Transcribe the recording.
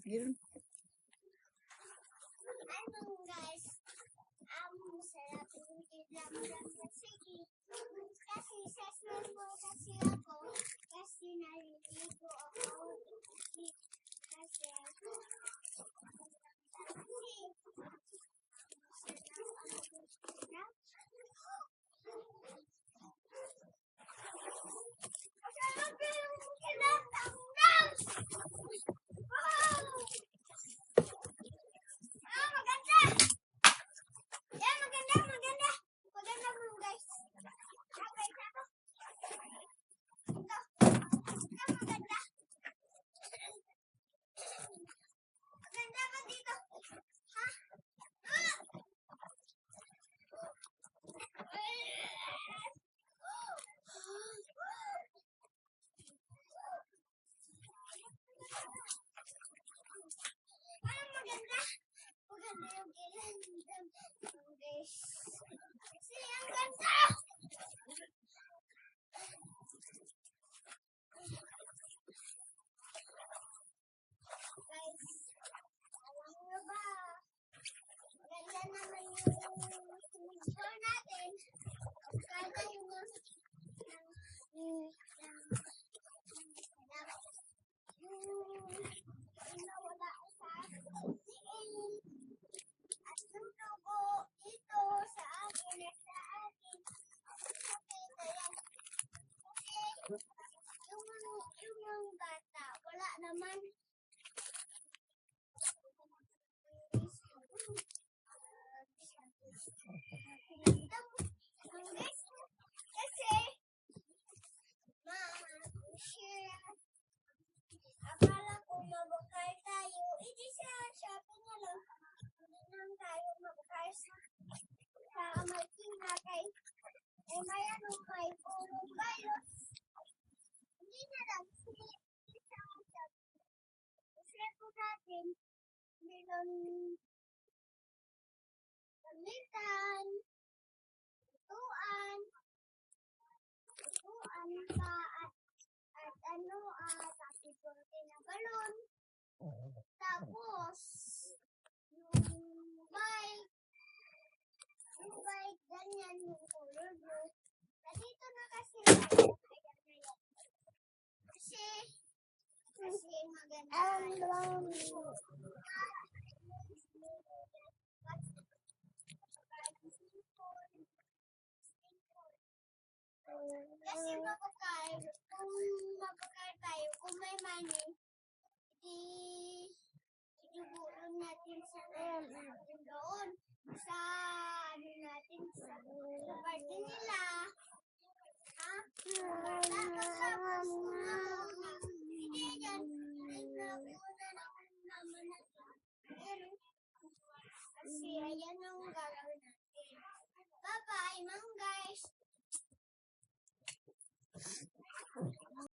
Yun. Ano guys, sarap yung kidlam-dam kasi session po kasi ako, kasi naliligo ako, kasi yung bata, wala naman. Kasi, akala ko mabakay tayo. Hindi sa shopping na lang. Hindi lang tayo mabakay sa Marikina kay may ano may pulong kayo. Hindi na lang. Hindi sa shopping. Kasi po natin, meron gamitan, tuan pa at ano, tapos na balon. Tapos, yung bike, ganyan yung color blue. Nandito na kasi kasi maganda. Kasi mapagkay tayo, kung may money, idubulon natin sa doon. Sa ano natin, sa party nila. Ha? Tapos, hindi yan. Naman natin. Kasi ayan o.